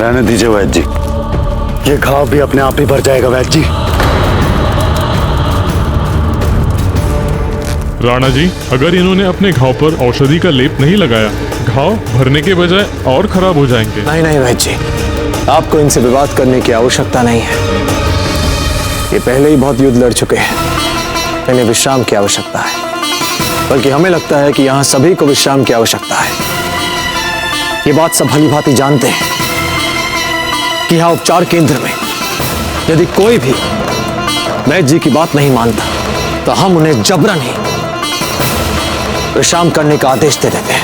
रहने दीजिए वैद्य जी, ये घाव भी अपने आप ही भर जाएगा वैद्य जी। राणा जी, अगर इन्होंने अपने घाव पर औषधि का लेप नहीं लगाया, घाव भरने के बजाय और खराब हो जाएंगे। नहीं नहीं वैद्य जी, आपको इनसे विवाद करने की आवश्यकता नहीं है। ये पहले ही बहुत युद्ध लड़ चुके हैं, इन्हें विश्राम की आवश्यकता है। बल्कि हमें लगता है कि यहाँ सभी को विश्राम की आवश्यकता है। ये बात सब भली भांति जानते हैं कि यहाँ उपचार केंद्र में यदि कोई भी वैद्य जी की बात नहीं मानता तो हम उन्हें जबरन ही विश्राम करने का आदेश दे देते हैं।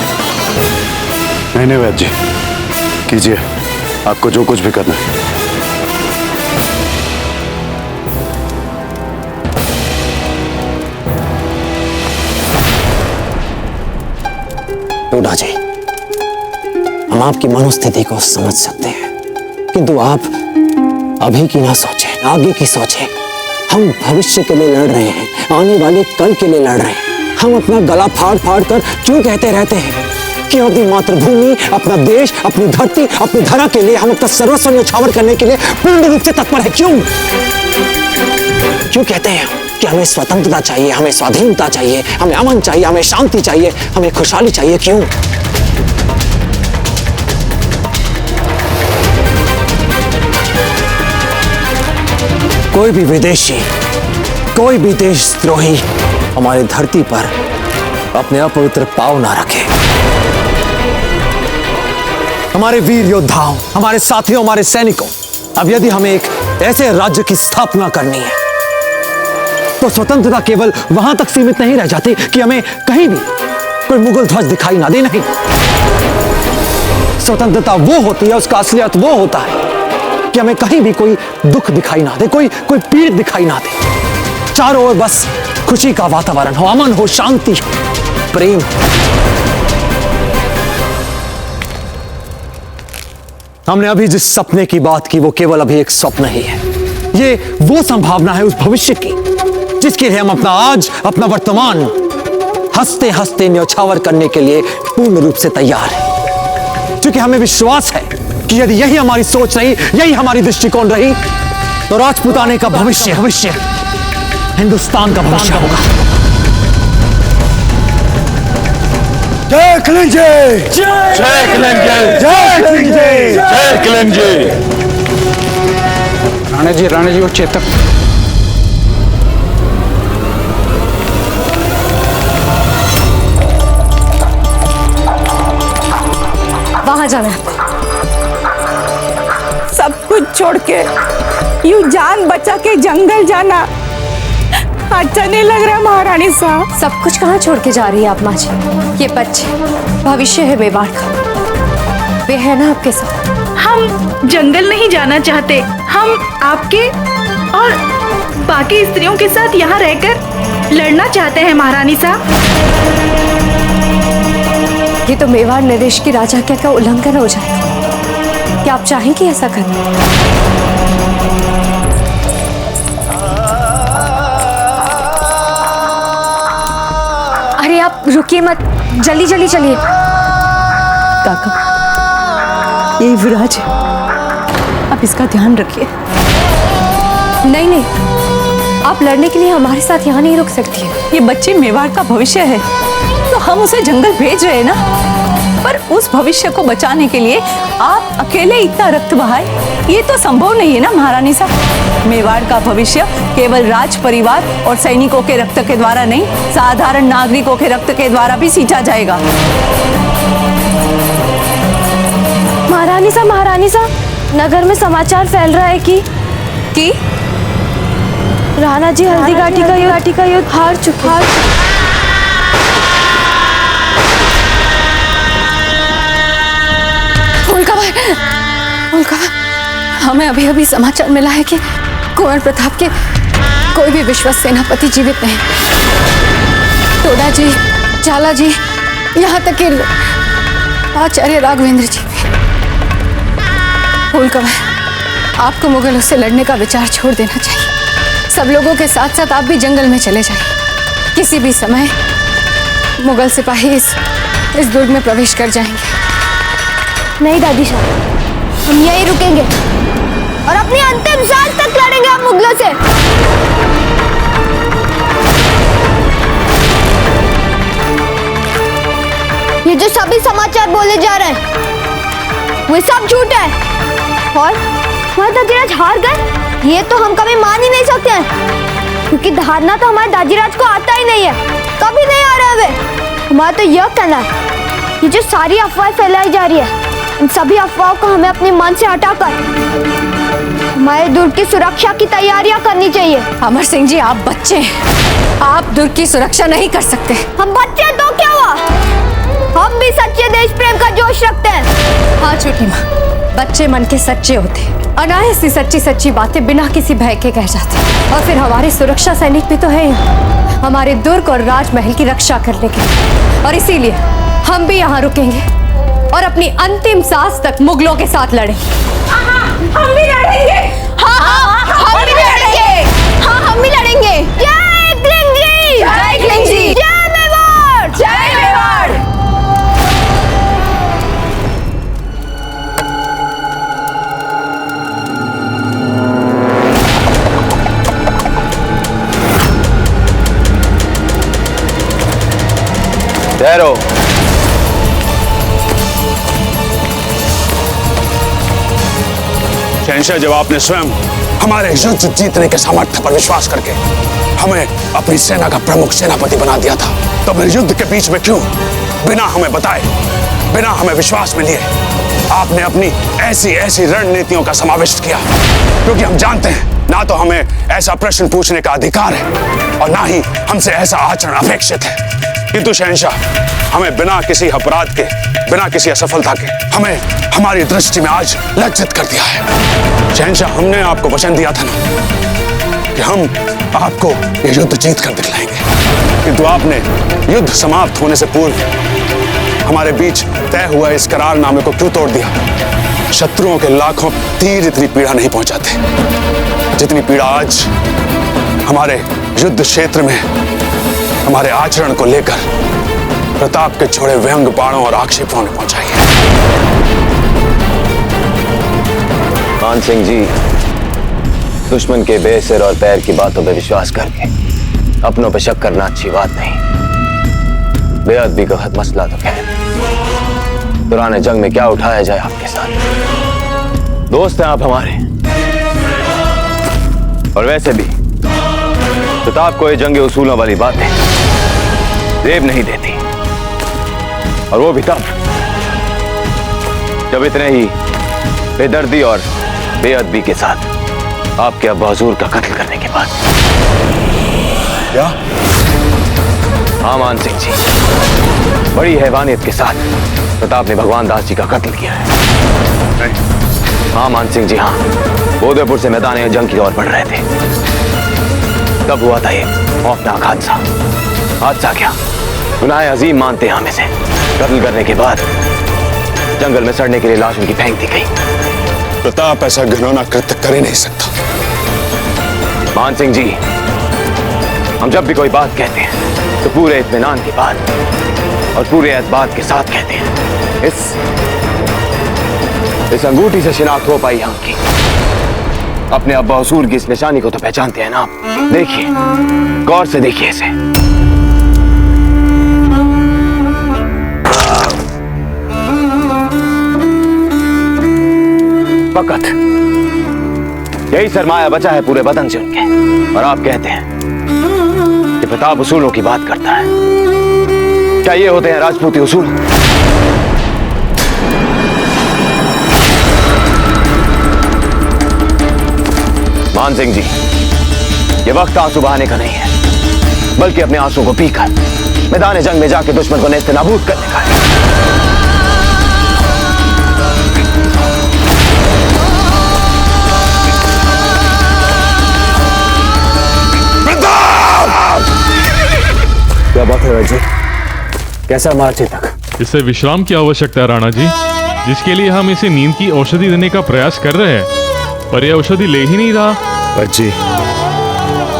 नहीं वैद्य जी, कीजिए आपको जो कुछ भी करना है। टोडा जी, हम आपकी मनोस्थिति को समझ सकते हैं, किंतु आप अभी की ना सोचें, आगे की सोचें। हम भविष्य के लिए लड़ रहे हैं, आने वाले कल के लिए लड़ रहे हैं। हम अपना गला फाड़ फाड़ कर क्यों कहते रहते हैं कि अपनी मातृभूमि, अपना देश, अपनी धरती, अपनी धरा के लिए हम अपना सर्वस्व न्यौछावर करने के लिए पूर्ण रूप से तत्पर है। क्यों कहते हैं कि हमें स्वतंत्रता चाहिए, हमें स्वाधीनता चाहिए, हमें अमन चाहिए, हमें शांति चाहिए, हमें खुशहाली चाहिए? क्यों? कोई भी विदेशी, कोई भी देशद्रोही हमारी धरती पर अपने अपवित्र पांव ना रखे। हमारे वीर योद्धाओं, हमारे साथियों, हमारे सैनिकों, अब यदि हमें एक ऐसे राज्य की स्थापना करनी है तो स्वतंत्रता केवल वहां तक सीमित नहीं रह जाती कि हमें कहीं भी कोई मुगल ध्वज दिखाई ना दे। नहीं, स्वतंत्रता वो होती है, उसका असलियत वो होता है कि हमें कहीं भी कोई दुख दिखाई ना दे, कोई पीड़ दिखाई ना दे। चारों ओर बस खुशी का वातावरण हो, अमन हो, शांति, प्रेम। हमने अभी जिस सपने की बात की वो केवल अभी एक स्वप्न ही है। ये वो संभावना है उस भविष्य की जिसके लिए हम अपना आज, अपना वर्तमान हंसते हंसते न्यौछावर करने के लिए पूर्ण रूप से तैयार है। क्योंकि हमें विश्वास है कि यदि यही हमारी सोच रही, यही हमारी दृष्टिकोण रही, तो राजपूताने का भविष्य हिंदुस्तान का भविष्य होगा। जय कलिंगे! जय कलिंगे! जय कलिंगे! जय कलिंगे! राणा जी वो चेतक। वहां जाना है। सब कुछ छोड़ के यूं जान बचा के जंगल जाना अच्छा नहीं लग रहा महारानी साहब। सब कुछ कहाँ छोड़ के जा रही है आप माँ जी? ये बच्चे भविष्य है मेवाड़ का, वे है ना आपके साथ। हम जंगल नहीं जाना चाहते, हम आपके और बाकी स्त्रियों के साथ यहाँ रहकर लड़ना चाहते हैं महारानी साहब। ये तो मेवाड़ नरेश की राजा क्या का उल्लंघन हो जाएगा। क्या आप चाहेंगे ऐसा करना? अरे आप रुकिए मत, जल्दी जल्दी चलिए। काका, ये युवराज है, आप इसका ध्यान रखिए। नहीं नहीं, आप लड़ने के लिए हमारे साथ यहाँ नहीं रुक सकती है। ये बच्चे मेवाड़ का भविष्य है, तो हम उसे जंगल भेज रहे हैं ना, पर उस भविष्य को बचाने के लिए आप अकेले इतना रक्त बहाए, ये तो संभव नहीं है ना महारानी साहब। मेवाड़ का भविष्य केवल राज परिवार और सैनिकों के रक्त के द्वारा नहीं, साधारण नागरिकों के रक्त के द्वारा भी सींचा जाएगा। महारानी साहब, नगर में समाचार फैल रहा है कि राणा जी हल्दीघाटी का युद्ध हार चुके हैं। हमें अभी अभी समाचार मिला है कि कुंवर प्रताप के कोई भी विश्वस्त सेनापति जीवित नहीं। टोडा जी, झाला जी, यहाँ तक कि आचार्य राघवेंद्र जी भी। फूलकमल, आपको मुगलों से लड़ने का विचार छोड़ देना चाहिए। सब लोगों के साथ साथ आप भी जंगल में चले जाइए। किसी भी समय मुगल सिपाही इस दुर्ग में प्रवेश कर जाएंगे। नहीं दादी साहब, हम यहीं रुकेंगे और अपनी अंतिम सांस तक लड़ेंगे हम मुगलों से। ये जो सभी समाचार बोले जा रहे हैं वो सब झूठ है और हमारे दाजीराज हार गए ये तो हम कभी मान ही नहीं सकते हैं, क्योंकि हारना तो हमारे दाजीराज को आता ही नहीं है, कभी नहीं आ रहे वे। हमारा तो यह कहना है ये जो सारी अफवाहें फैलाई जा रही है इन सभी अफवाहों को हमें अपने मन से हटाकर हमारे दुर्ग की सुरक्षा की तैयारियां करनी चाहिए। अमर सिंह जी, आप बच्चे हैं, आप दुर्ग की सुरक्षा नहीं कर सकते। हम बच्चे हैं तो क्या हुआ, हम भी सच्चे देश प्रेम का जोश रखते हैं। हाँ छोटी माँ, बच्चे मन के सच्चे होते हैं, अनायास सी सच्ची सच्ची बातें बिना किसी भय के कह जाते हैं। और फिर हमारे सुरक्षा सैनिक भी तो है यहाँ, हमारे दुर्ग और राजमहल की रक्षा करने के लिए, और इसीलिए हम भी यहाँ रुकेंगे और अपनी अंतिम सांस तक मुगलों के साथ लड़ेंगे। हम भी लड़ेंगे। हाँ, हम भी लड़ेंगे। हाँ, हम भी लड़ेंगे। जय क्लिंग जी, जय क्लिंग जी, जय मेवाड़, जय मेवाड़। ठहरो। शहंशाह, जब आपने स्वयं हमारे युद्ध जीतने के सामर्थ्य पर विश्वास करके हमें अपनी सेना का प्रमुख सेनापति बना दिया था, तो फिर युद्ध के बीच में क्यों बिना हमें बताए, बिना हमें विश्वास में लिए आपने अपनी ऐसी ऐसी रणनीतियों का समावेश किया? क्योंकि हम जानते हैं ना तो हमें ऐसा प्रश्न पूछने का अधिकार है और ना ही हमसे ऐसा आचरण अपेक्षित है, किंतु शहंशाह हमें बिना किसी अपराध के, बिना किसी असफलता के हमें हमारी दृष्टि में आज लज्जित कर दिया है। शहंशाह, हमने आपको वचन दिया था ना कि हम आपको ये युद्ध जीत कर दिखलाएंगे, किंतु आपने युद्ध समाप्त होने से पूर्व हमारे बीच तय हुआ इस करारनामे को क्यों तोड़ दिया? शत्रुओं के लाखों तीर इतनी पीड़ा नहीं पहुंचाते जितनी पीड़ा आज हमारे युद्ध क्षेत्र में हमारे आचरण को लेकर प्रताप के छोड़े व्यंग बाणों और आक्षेपों ने पहुंचाई है। मान सिंह जी, दुश्मन के बेसिर और पैर की बातों पर विश्वास करके अपनों पर शक करना अच्छी बात नहीं। बेअदबी का खत मसला तो खैर, पुराने जंग में क्या उठाया जाए आपके साथ, दोस्त हैं आप हमारे। और वैसे भी प्रताप को ये जंगे उसूलों वाली बातें देव नहीं देती, और वो भी तब जब इतने ही बेदर्दी और बेअदबी के साथ आपके अब्बा हुजूर का कत्ल करने के बाद। क्या? हाँ मान सिंह जी, बड़ी हैवानियत के साथ प्रताप ने भगवान दास जी का कत्ल किया है। हाँ मान सिंह जी, हाँ, उदयपुर से मैदान जंग की ओर बढ़ रहे थे, तब हुआ था ये खौफनाक हादसा। हादसा क्या, गुनाह अजीम मानते हैं हम इसे। कत्ल करने के बाद जंगल में सड़ने के लिए लाश उनकी फेंक दी गई। प्रताप ऐसा घिनौना कृत्य कर ही नहीं सकता। मान सिंह जी, हम जब भी कोई बात कहते हैं तो पूरे इत्मीनान के बाद और पूरे एतबार के साथ कहते हैं। इस अंगूठी से शिनाख्त हो पाई हमकी। अपने अब्बा हुजूर की इस निशानी को तो पहचानते हैं ना आप? देखिए, गौर से देखिए इसे। फकत यही सरमाया बचा है पूरे बदन से उनके, और आप कहते हैं कि प्रताप उसूलों की बात करता है। क्या ये होते हैं राजपूती उसूल? मान सिंह जी, ये वक्त आंसू बहाने का नहीं है, बल्कि अपने आंसू को पीकर मैदान जंग में जाके दुश्मन को नेस्त नाबूद करने का है। क्या बात है राजी? कैसा मार्चेतक? इसे विश्राम की आवश्यकता है राणा जी, जिसके लिए हम इसे नींद की औषधि देने का प्रयास कर रहे हैं, पर यह औषधि ले ही नहीं रहा। जी,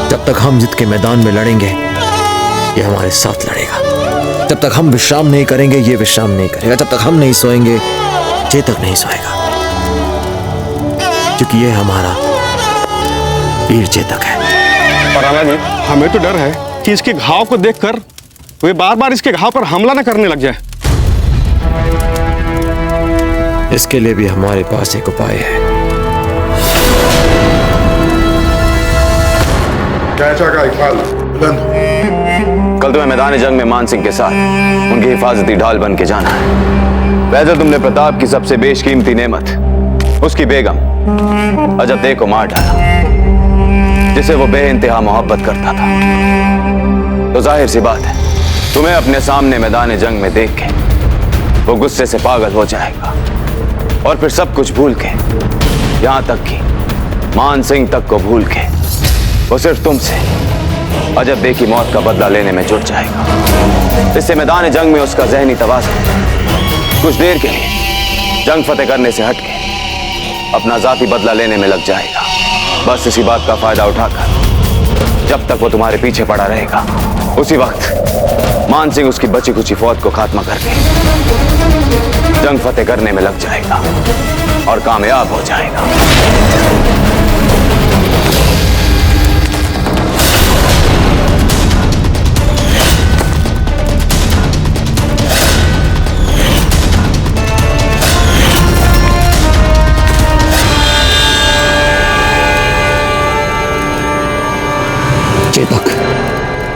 जब तक हम जिद के मैदान में लड़ेंगे ये हमारे साथ लड़ेगा। जब तक हम विश्राम नहीं करेंगे ये विश्राम नहीं करेगा। जब तक हम नहीं सोएंगे ये तक नहीं सोएगा। क्योंकि ये हमारा वीर चेतक है। पर राणा जी, हमें तो डर है कि इसके घाव को देखकर वे बार बार इसके घाव पर हमला न करने लग जाए। इसके लिए भी हमारे पास एक उपाय है। कैसा का इकबाल बुलंद हो। कल तुम्हें मैदान जंग में मान सिंह के साथ उनकी हिफाजती ढाल बन के जाना है। वैसे तुमने प्रताप की सबसे बेशकीमती नेमत, उसकी बेगम अजब को मार डाला, जिसे वो बेइंतहा मोहब्बत करता था। तो जाहिर सी बात है, तुम्हें अपने सामने मैदान जंग में देख के वो गुस्से से पागल हो जाएगा और फिर सब कुछ भूल के, यहां तक कि मान सिंह तक को भूल के, वो सिर्फ तुमसे अजब बे की मौत का बदला लेने में जुट जाएगा। इससे मैदान जंग में उसका जहनी तवाज़ुन कुछ देर के लिए जंग फतेह करने से हटके अपना जाती बदला लेने में लग जाएगा। बस इसी बात का फायदा उठाकर जब तक वो तुम्हारे पीछे पड़ा रहेगा, उसी वक्त मान सिंह उसकी बची कुची फौज को खात्मा करके जंग फतेह करने में लग जाएगा और कामयाब हो जाएगा। चेतक,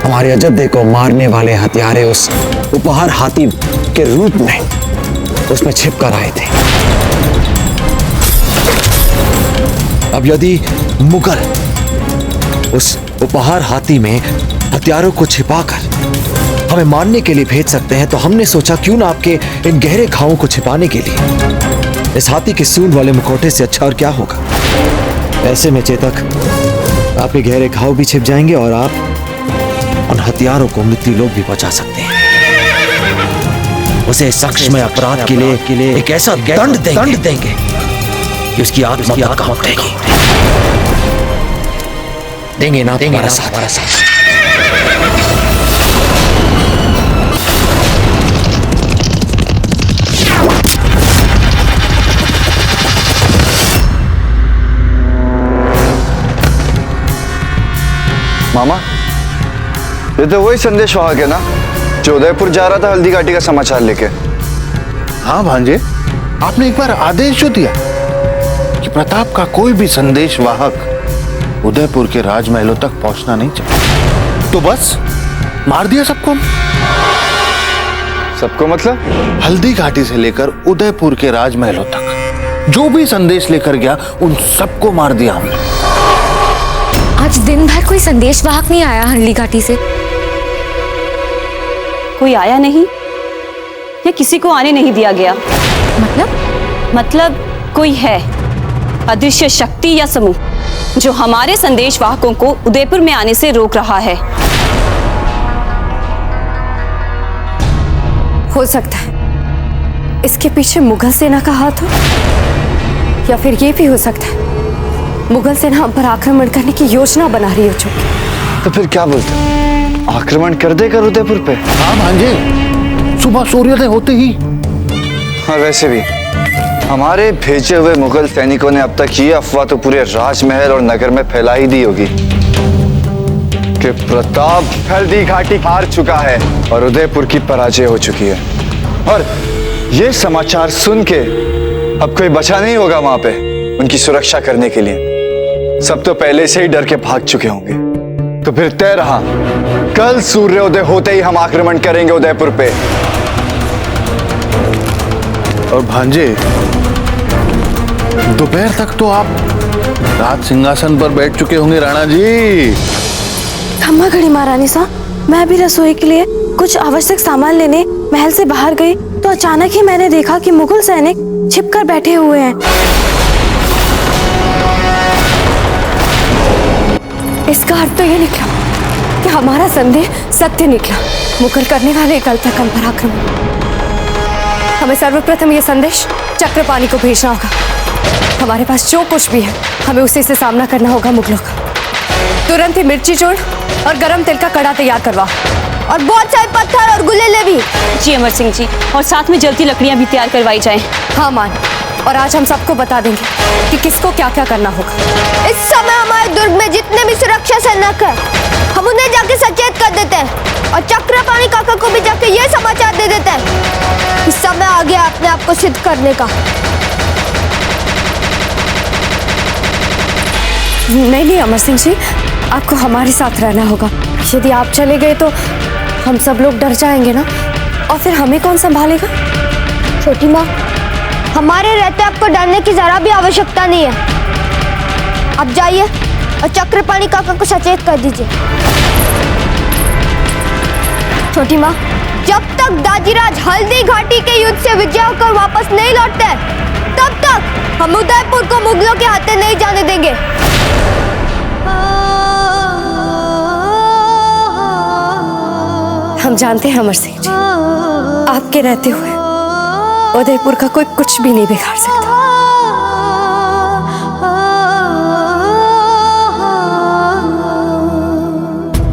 हमारे अजब को मारने वाले हत्यारे उस उपहार हाथी के रूप में उसमें छिप कर आए थे। अब यदि मुगल उस उपहार हाथी में हथियारों को छिपाकर हमें मारने के लिए भेज सकते हैं, तो हमने सोचा क्यों ना आपके इन गहरे घावों को छिपाने के लिए इस हाथी के सूंड वाले मुखौटे से अच्छा और क्या होगा। ऐसे में चेतक, आपके गहरे घाव भी छिप जाएंगे और आप उन हथियारों को मृत्यु लोग भी पहुंचा सकते हैं। उसे सक्षम अपराध के लिए एक ऐसा दंड देंगे कि उसकी आत्मा कांप उठेगी। देंगे ना हमारा साथ। मामा, ये तो वही संदेश वाहक है ना जो उदयपुर जा रहा था हल्दी घाटी का समाचार लेके। हाँ भांजे, आपने एक बार आदेश जो दिया कि प्रताप का कोई भी संदेश वाहक उदयपुर के राजमहलों तक पहुंचना नहीं चाहिए, तो बस मार दिया सबको। सबको मतलब? हल्दी घाटी से लेकर उदयपुर के राजमहलों तक जो भी संदेश लेकर गया उन सबको मार दिया हमने। आज दिन भर कोई संदेश वाहक नहीं आया हल्दी घाटी से। कोई आया नहीं या किसी को आने नहीं दिया गया? मतलब कोई है, अदृश्य शक्ति या समूह जो हमारे संदेश वाहकों को उदयपुर में आने से रोक रहा है। हो सकता है इसके पीछे मुगल सेना का हाथ हो, या फिर ये भी हो सकता है मुगल सेना हम पर आक्रमण करने की योजना बना रही हो चुकी। तो फिर क्या बोलते, आक्रमण कर देगा उदयपुर पे? हाँ भांजे, सुबह सूर्योदय होते ही। हाँ, वैसे भी हमारे भेजे हुए मुगल सैनिकों ने अब तक ये अफवाह तो पूरे राजमहल और नगर में फैला ही दी होगी कि प्रताप हल्दी घाटी हार चुका है और उदयपुर की पराजय हो चुकी है। और ये समाचार सुन के अब कोई बचा नहीं होगा वहां पे उनकी सुरक्षा करने के लिए। सब तो पहले से ही डर के भाग चुके होंगे। तो फिर तय रहा, कल सूर्योदय होते ही हम आक्रमण करेंगे उदयपुर पे। और भांजे, दोपहर तक तो आप राज सिंहासन पर बैठ चुके होंगे राणा जी। खम्मा घड़ी महारानी साहब, मैं भी रसोई के लिए कुछ आवश्यक सामान लेने महल से बाहर गई तो अचानक ही मैंने देखा कि मुगल सैनिक छिपकर बैठे हुए हैं। इसका अर्थ तो ये निकला कि हमारा संदेह सत्य निकला। मुगल करने वाले कल तक हम पर आक्रमण। हमें सर्वप्रथम ये संदेश चक्रपाणी को भेजना होगा। हमारे पास जो कुछ भी है हमें उसी से सामना करना होगा मुगलों का। तुरंत ही मिर्ची चूर्ण और गरम तेल का कड़ा तैयार करवा, और बहुत सारे पत्थर और गुलेले भी। जी अमर सिंह जी, और साथ में जलती लकड़ियां भी तैयार करवाई जाएं। हाँ मान, और आज हम सबको बता देंगे कि किसको क्या क्या करना होगा। इस समय हमारे दुर्ग में जितने भी सुरक्षा सैनिक हैं, हम उन्हें जाके सचेत कर देते हैं और चक्रपाणी काका को भी जाके ये समाचार दे देते हैं कि समय आ गया अपने आप को सिद्ध करने का। नहीं अमर सिंह जी, आपको हमारे साथ रहना होगा। यदि आप चले गए तो हम सब लोग डर जाएंगे ना, और फिर हमें कौन संभालेगा? छोटी माँ, हमारे रहते आपको डरने की जरा भी आवश्यकता नहीं है। अब जाइए और चक्रपाणी काका को सचेत कर दीजिए। छोटी माँ, जब तक दाजीराज हल्दी घाटी के युद्ध से विजय होकर वापस नहीं लौटते, तब तक हम उदयपुर को मुगलों के हाथे नहीं जाने देंगे। हम जानते हैं अमर सिंह जी, आपके रहते हुए उदयपुर का कोई कुछ भी नहीं बिगाड़ सकता।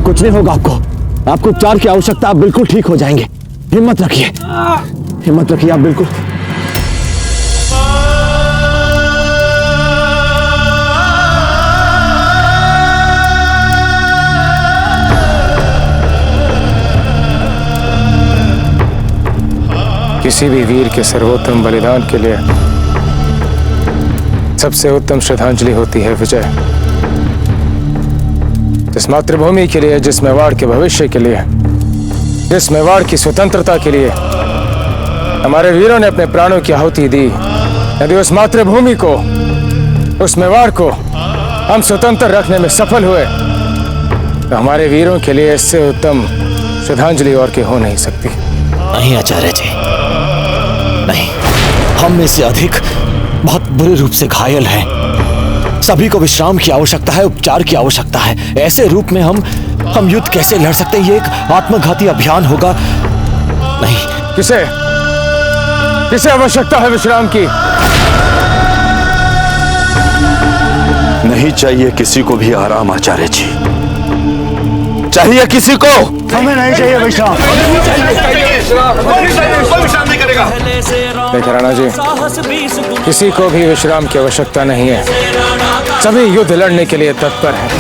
कुछ नहीं होगा आपको उपचार की आवश्यकता, आप बिल्कुल ठीक हो जाएंगे। हिम्मत रखिए आप बिल्कुल। किसी भी वीर के सर्वोत्तम बलिदान के लिए सबसे उत्तम श्रद्धांजलि होती है विजय। जिस मातृभूमि के लिए, जिस मेवाड़ के भविष्य के लिए, जिस मेवाड़ की स्वतंत्रता के लिए हमारे वीरों ने अपने प्राणों की आहुति दी, यदि उस मातृभूमि को, उस मेवाड़ को हम स्वतंत्र रखने में सफल हुए तो हमारे वीरों के लिए इससे उत्तम श्रद्धांजलि और की हो नहीं सकती। नहीं आचार्य जी, नहीं, हम में से अधिक बहुत बुरे रूप से घायल हैं। सभी को विश्राम की आवश्यकता है, उपचार की आवश्यकता है। ऐसे रूप में हम युद्ध कैसे लड़ सकते हैं? ये एक आत्मघाती अभियान होगा। नहीं। किसे आवश्यकता है विश्राम की? नहीं चाहिए किसी को भी आराम आचार्य जी, चाहिए किसी को। हमें नहीं चाहिए विश्राम। देखिए राणा जी, किसी को भी विश्राम की आवश्यकता नहीं है। सभी युद्ध लड़ने के लिए तत्पर हैं।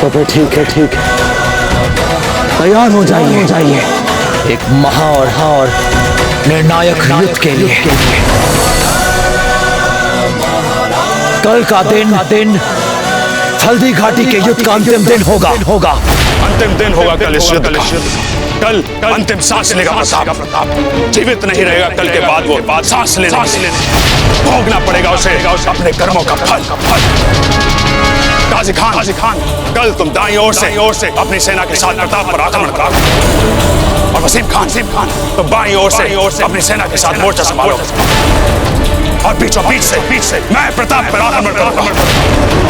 तो फिर ठीक है, तैयार हो जाइए एक महा और निर्णायक युद्ध के लिए। कल का दिन हल्दी घाटी के युद्ध का अंतिम दिन होगा। अंतिम दिन होगा कल इस युद्ध का। कल अंतिम सांस लेगा प्रताप। जीवित नहीं रहेगा कल के बाद वो सांस लेने भोगना पड़ेगा उसे अपने कर्मों का फल। गाजी खान, कल तुम दाईं ओर से अपनी सेना के साथ प्रताप पर आक्रमण करो, और वसीम खान तुम बाईं ओर से अपनी सेना के साथ मोर्चा संभालो, और बीचों बीच से मैं प्रताप पर आक्रमण करूंगा।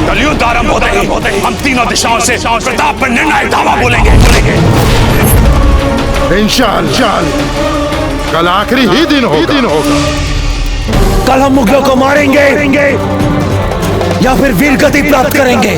कल युद्ध आरंभ होते ही हम तीनों दिशाओं से प्रताप पर निर्णायक धावा बोलेंगे। इंशाअल्लाह कल आखिरी ही दिन होगा। कल हम मुगलों को मारेंगे या फिर वीर गति प्राप्त करेंगे।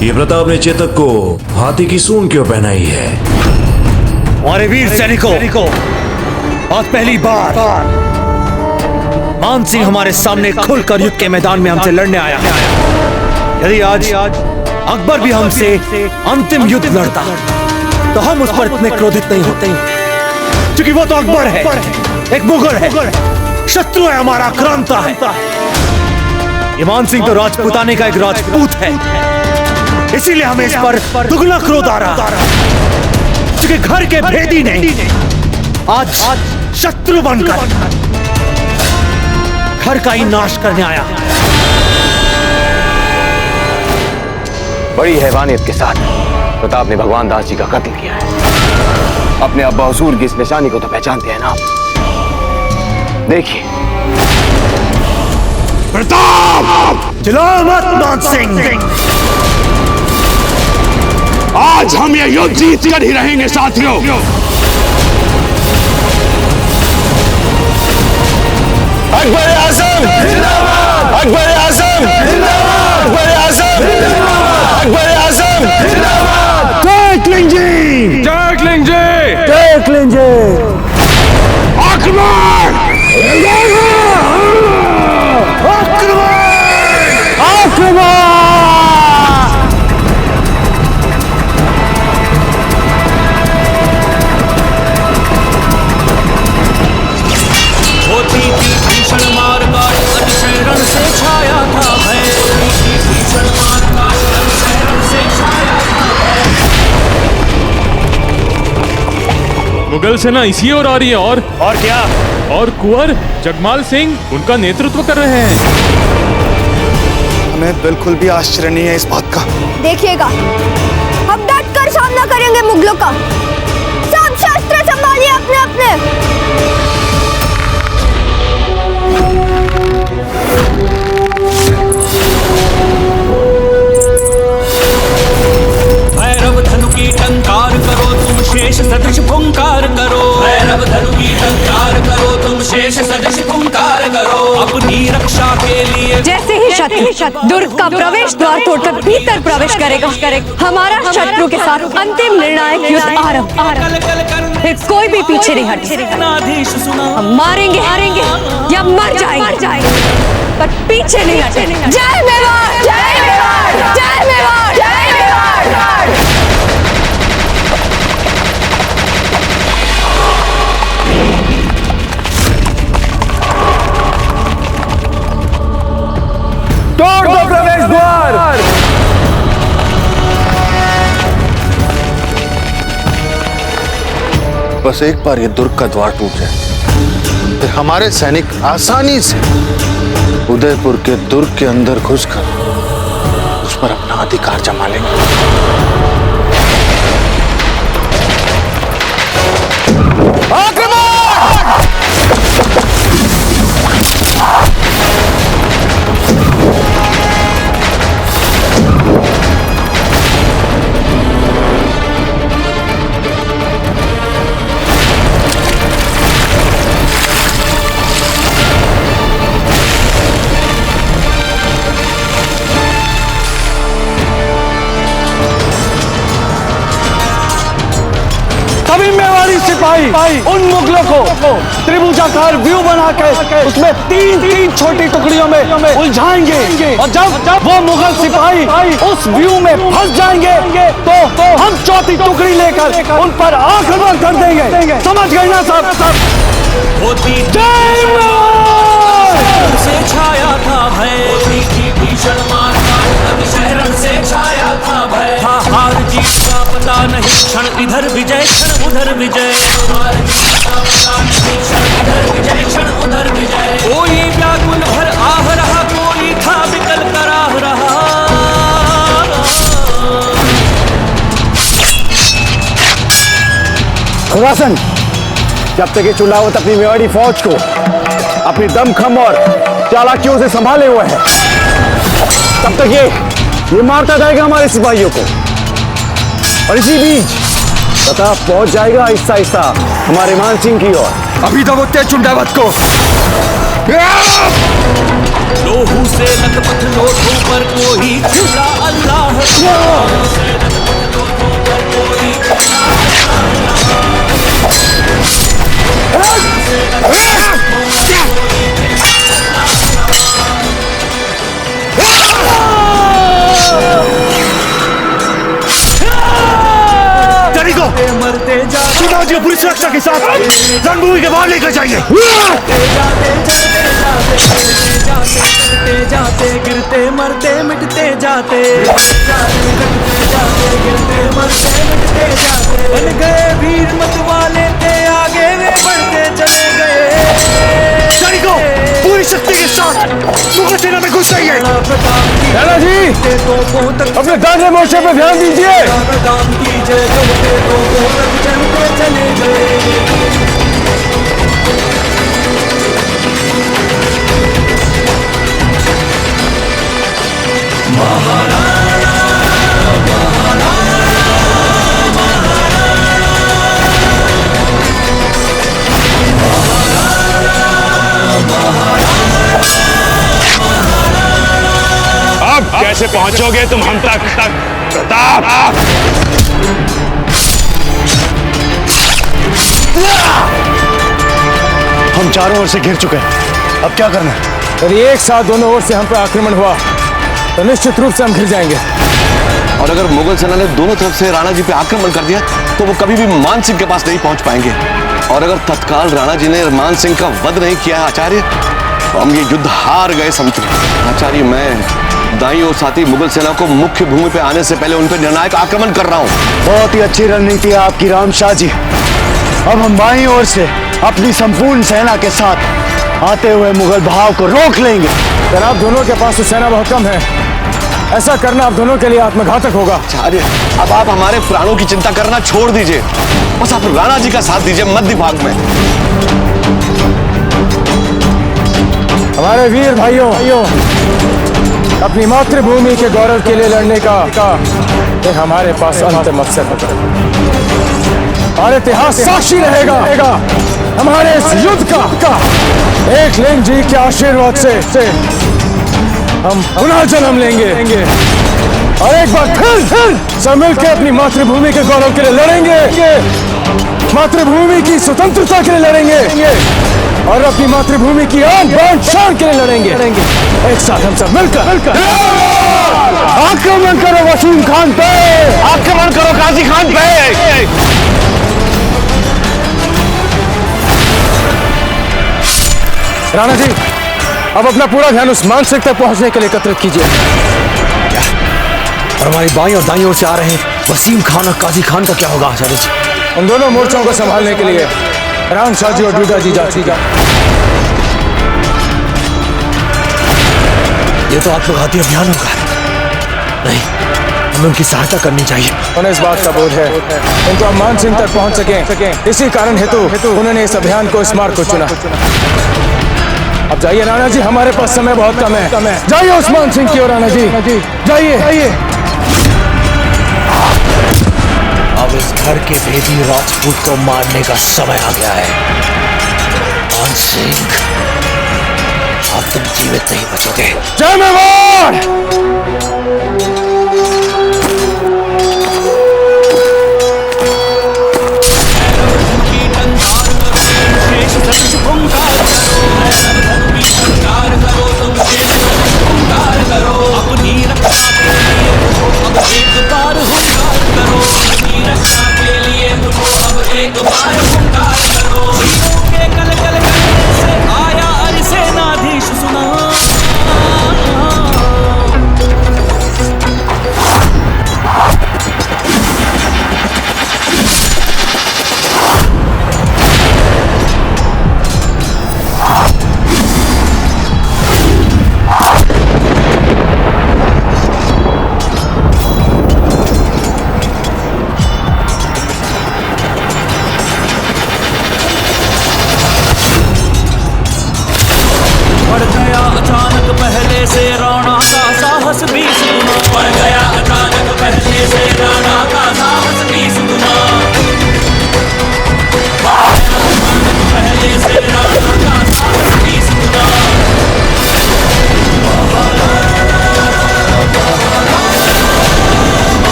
ये प्रताप ने चेतक को हाथी की सूंड क्यों पहनाई है? हमारे वीर सैनिकों, आज पहली बार मान सिंह हमारे सामने खुलकर युद्ध के मैदान में हमसे लड़ने आया है। यदि आज अकबर भी हमसे अंतिम युद्ध लड़ता तो हम उस पर इतने क्रोधित नहीं होते, क्योंकि वो तो अकबर है, एक मुगल है, शत्रु है, हमारा आक्रांता है। मान सिंह तो राजपूताने का एक राजपूत है, इसीलिए हमें इस पर दुगना क्रोध आ रहा, क्योंकि घर के भेदी ने आज शत्रु बनकर घर का ही नाश करने आया। बड़ी हैवानियत के साथ प्रताप ने भगवान दास जी का कत्ल किया है। अपने अब्बा हुजूर की इस निशानी को तो पहचानते हैं ना? देखिए। प्रताप! चिल्लाओ मत मान सिंह। आज हम ये युद्ध जीत कर ही रहेंगे साथियों। अकबर आजम जिंदाबाद! अकबर आजम जिंदाबाद! अकबर आजम जिंदाबाद! अकबर आजम जिंदाबाद! जय क्लिंग जी! जय क्लिंग जी! जय क्लिंग जी! अकबर! होती थी भीषण मार का अतिशय रण से छाया था भय। होती थी भीषण मार का अतिशय रण से छाया था भय। मुगल सेना इसी ओर आ रही है। और क्या? और कुंवर जगमाल सिंह उनका नेतृत्व कर रहे हैं। हमें बिल्कुल भी आश्चर्य नहीं है इस बात का। देखिएगा, हम डट कर सामना करेंगे मुगलों का। सब शस्त्र संभालिए अपने अपने। भैरव धनु की टंकार करो तुम शेष सदृश फुंकार करो। भैरव धनु की टंकार करो तुम शेष सदृश फुंकार करो। अपनी रक्षा के लिए जैसे ही शत्रु दुर्ग का प्रवेश द्वार तोड़कर भीतर प्रवेश करेगा, हमारा शत्रु के साथ अंतिम निर्णायक युद्ध आरंभ। फिर कोई भी पीछे नहीं हटेगा। हम मारेंगे या मर जाएंगे, पर पीछे नहीं हटेंगे। जय मेवाड़! जय मेवाड़! जय मेवाड़! जय मेवाड़! तोड़ दो प्रवेश द्वार। बस एक बार ये दुर्ग का द्वार टूट जाए, फिर हमारे सैनिक आसानी से उदयपुर के दुर्ग के अंदर घुसकर उस पर अपना अधिकार जमा लेंगे। सभी मेवाड़ी सिपाही उन मुगलों को त्रिभुजाकार व्यू बनाकर उसमें तीन छोटी टुकड़ियों में उलझाएंगे, और जब वो मुगल सिपाही उस व्यू में फंस जाएंगे तो हम चौथी टुकड़ी लेकर उन पर आक्रमण कर देंगे। समझ गए ना साहब? होती जय मेवाड़! से छाया था भय। होती थी भीषण मार का अतिशय रण से छाया था भय। था हार जीत का पता नहीं, क्षण इधर विजय क्षण उधर विजय। हार जीत का पता नहीं, क्षण इधर विजय क्षण उधर विजय। कोई व्याकुल भर आह रहा, कोई था विकल कराह रहा। खुरासन, जब तक ये चुलावत अपनी मेवाड़ी फौज को अपनी दमखम और चालाकियों से संभाले हुए है, तब तक ये मारता जाएगा हमारे सिपाहियों को। और इसी बीच प्रताप पहुंच जाएगा आहिस्ता आहिस्ता हमारे मान सिंह की ओर। अभी तो वो तेज चुंडावत को लोहू से लखपत लोटों पर कोई छिड़ा अल्लाह से लखपत लोटों पर कोई मरते जाते पूरी सुरक्षा के साथ रणभूमि के बाहर लेकर जाइए। जाते गिरते मरते मिटते जाते गिरते मरते मिटते जाते। बन गए वीर मत वाले थे, आगे वे बढ़ते चले गए। पूरी शक्ति के बिल्कुल सही है। राणा जी, अपने दाहिने मोर्चे पे ध्यान दीजिए। अब कैसे पहुंचोगे तुम हम तक प्रताप? हम चारों ओर से घिर चुके हैं, अब क्या करना है? यदि एक साथ दोनों ओर से हम पर आक्रमण हुआ तो निश्चित रूप से हम घिर जाएंगे। और अगर मुगल सेना ने दोनों तरफ से राणा जी पे आक्रमण कर दिया तो वो कभी भी मान सिंह के पास नहीं पहुंच पाएंगे। और अगर तत्काल राणा जी ने मान सिंह का वध नहीं किया है आचार्य, तो हम ये युद्ध हार गए समझे। आचार्य, मैं दाई और साथी मुगल सेना को मुख्य भूमि पे आने से पहले उन पर निर्णायक आक्रमण कर रहा हूँ। बहुत ही अच्छी रणनीति है आपकी रामशाह जी। अब हम बाईं ओर से अपनी संपूर्ण सेना के साथ आते हुए मुगल भाव को रोक लेंगे। जनाब, दोनों के पास तो सेना बहुत कम है, ऐसा करना आप दोनों के लिए आत्मघातक होगा। आचार्य, अब आप हमारे प्राणों की चिंता करना छोड़ दीजिए, बस आप राणा जी का साथ दीजिए मध्य भाग में। हमारे वीर भाइयों, अपनी मातृभूमि के गौरव के लिए लड़ने का ये हमारे पास अंतिम अवसर है। और इतिहास साक्षी रहेगा हमारे इस युद्ध का। एकलिंग जी के आशीर्वाद से हम पुनः जन्म लेंगे और एक बार फिर सब मिलकर अपनी मातृभूमि के गौरव के लिए लड़ेंगे, मातृभूमि की स्वतंत्रता के लिए लड़ेंगे और अपनी मातृभूमि की आन बान शान के लिए लड़ेंगे। एक साथ हम सब मिलकर आक्रमण करो वसीम खान पे, आक्रमण करो काजी खान पे। राणा जी, अब अपना पूरा ध्यान उस मानसिक तक पहुंचने के लिए एकत्रित कीजिए। और हमारी बाईं और दाईं ओर से आ रहे वसीम खान और काजी खान का क्या होगा आचार्य जी? उन दोनों मोर्चों को संभालने के लिए रामशाह जी और डूडा जी जा चुका। ये तो आत्मघाती अभियान होगा। नहीं, हमें उनकी सहायता करनी चाहिए। उन्हें इस बात का बोध है किंतु हम मान सिंह तक पहुंच सकें, इसी कारण हेतु उन्होंने इस अभियान को, इस मार्ग को चुना। अब जाइए राणा जी, हमारे पास समय बहुत कम है। जाइए उस्मान सिंह की ओर राणा जी, जाइए। अब इस घर के भेदी राजपूत को मारने का समय आ गया है। मान सिंह, अब तुम जीवित नहीं बचोगे। जय मेवाड़!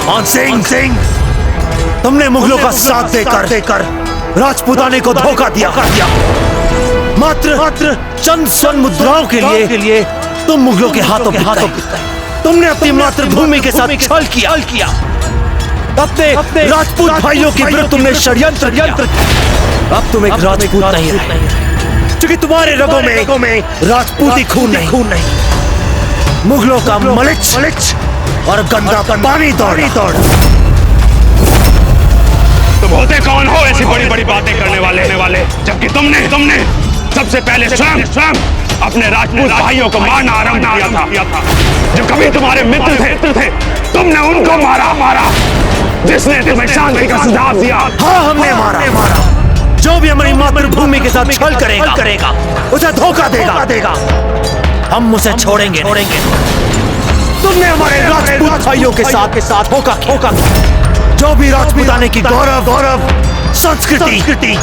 मान सिंह, तुमने मुगलों का साथ देकर राजपूताने को धोखा दिया। मात्र चंद स्वर्ण मुद्राओं के लिए तुम मुगलों के हाथों बिक गए। तुमने अपनी मातृभूमि के साथ छल किया। अपने राजपूत भाइयों के विरुद्ध तुमने षड्यंत्र किया। अब तुम एक राजपूत नहीं रहे, क्योंकि तुम्हारे रगों में राजपूती खून नहीं, मुगलों का मलिच और गंदा पानी दौड़। तुम होते कौन हो ऐसी बड़ी बड़ी बातें करने वाले जबकि तुमने सबसे पहले स्वयं अपने राजपूत भाइयों को मारना आरंभ किया था। जो कभी तुम्हारे मित्र थे तुमने उनको मारा। जिसने तुम्हें शांति का सुझाव दिया, हाँ हमने मारा। जो भी हमारी मातृभूमि के साथ छल करेगा उसे धोखा देगा। हम उसे छोड़ेंगे। तुमने हमारे राजपूत भाइयों के साथ धोखा किया। जो भी राजपूताने की गौरव संस्कृति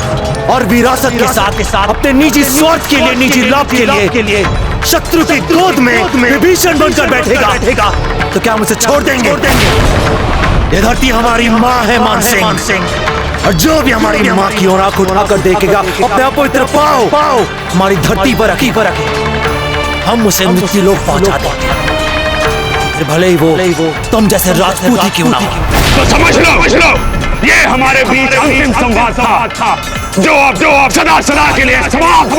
और विरासत के साथ अपने निजी स्वार्थ के लिए, निजी लाभ के लिए शत्रु की गोद में विभीषण बनकर बैठेगा तो क्या हम उसे छोड़ देंगे? ये धरती हमारी माँ है मान सिंह, और जो भी हमारी माँ की ओर आंख उठाकर देखेगा अपने अपवित्र पाँव हमारी धरती पर रखे, हम उसे मृत्यु लोक पहुंचा देंगे। फिर भले ही वो तुम जैसे राजपूत ही क्यों ना हो। तो समझ लो ये हमारे बीच अंतिम संवाद था, जो अब सदा के लिए समाप्त।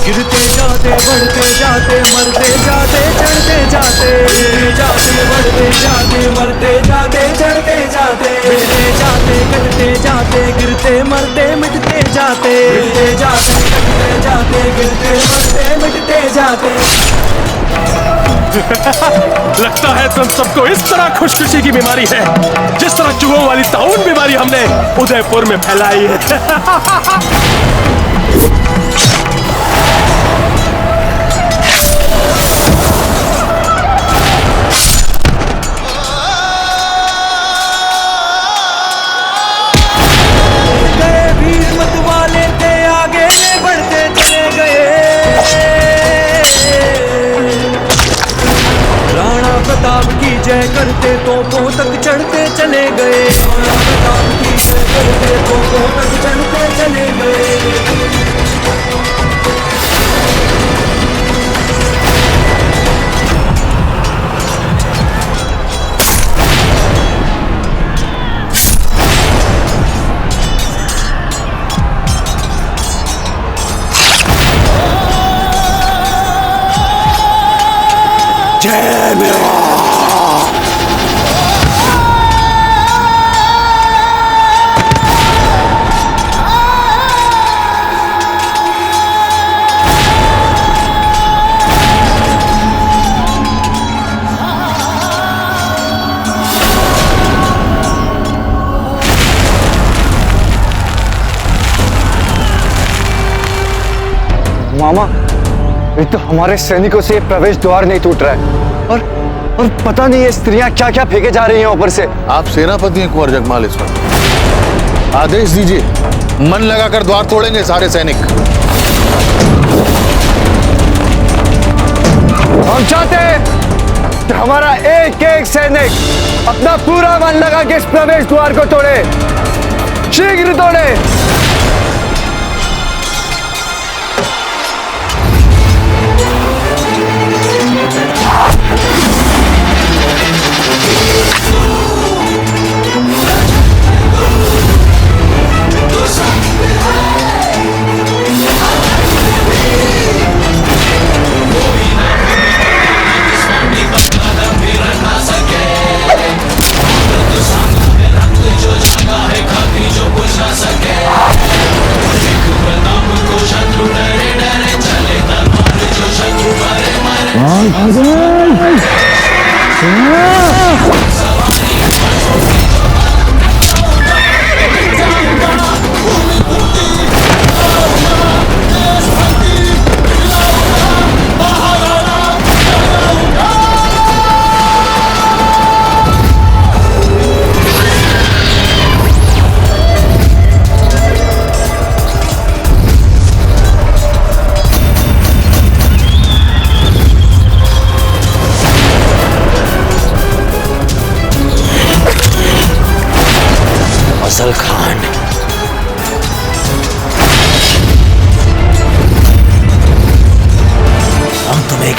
गिरते जाते बढ़ते जाते मरते जाते चढ़ते जाते, गिरते जाते बढ़ते जाते मरते जाते चढ़ते जाते, मिटते जाते कटते जाते गिरते मरते मिटते जाते, गिरते जाते कटते जाते गिरते मरते मिटते जाते। लगता है तुम सबको इस तरह खुशखुशी की बीमारी है जिस तरह चूहों वाली ताउन बीमारी हमने उदयपुर में फैलाई है। वीर मत वाले थे आगे बढ़ते चले गए, राणा प्रताप की जय करते तोपों तक चढ़ते चले गए, राणा प्रताप की जय करते तोपों तक चढ़ते चले गए। जय मेवा। मामा, ये तो हमारे सैनिकों से प्रवेश द्वार नहीं टूट रहा है, और पता नहीं ये स्त्रियां क्या क्या फेंके जा रही हैं ऊपर से। आप सेनापति हैं कुंवर जगमाल, इस वक्त आदेश दीजिए, मन लगाकर द्वार तोड़ेंगे सारे सैनिक। हम चाहते हैं कि हमारा एक एक सैनिक अपना पूरा मन लगा के इस प्रवेश द्वार को तोड़े, शीघ्र तोड़े।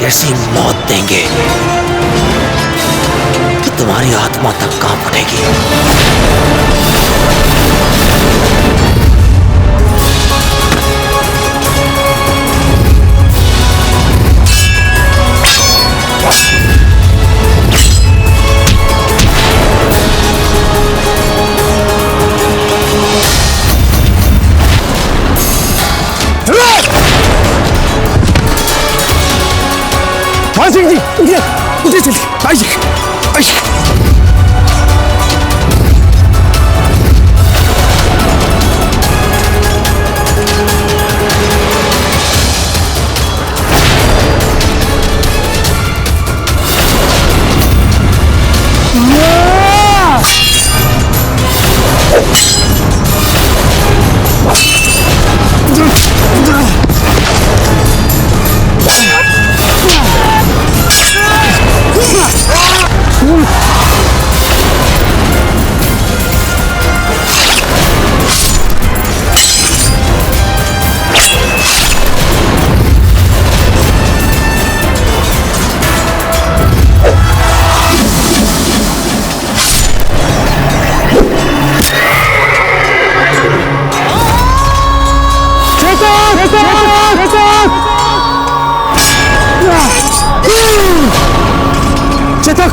कैसी मौत देंगे कि तुम्हारी आत्मा तक कांप उठेगी। मान सिंह जी उठिए, उठिए जल्दी, आइए आइए। चेतक,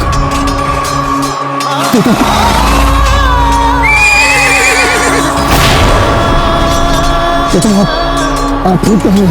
आप ठीक तो हैं?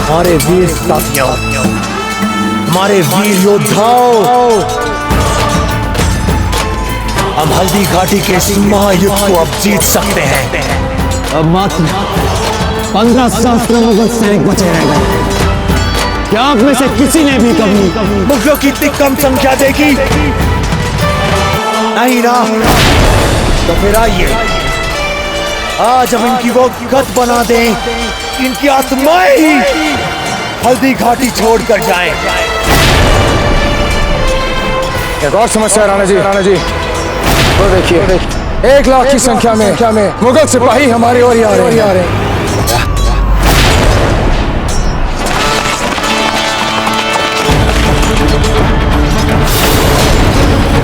हमारे वीर साथियों, हमारे वीर योद्धाओं, हम हल्दी घाटी के इस महायुद्ध को अब जीत सकते हैं। अब मात्र 15 सहस्त्र मुगल सैनिक बचे रह गए। क्या आप में से किसी ने भी कभी मुगलों की इतनी कम संख्या देखी? नहीं ना, तो फिर आइए आज हम इनकी वो गत बना दें, इनकी आत्माएं ही हल्दी घाटी छोड़कर जाएं। एक और समस्या राणा जी, तो देखिए 1 लाख की संख्या में मुगल सिपाही हमारी ओर आ रहे हैं।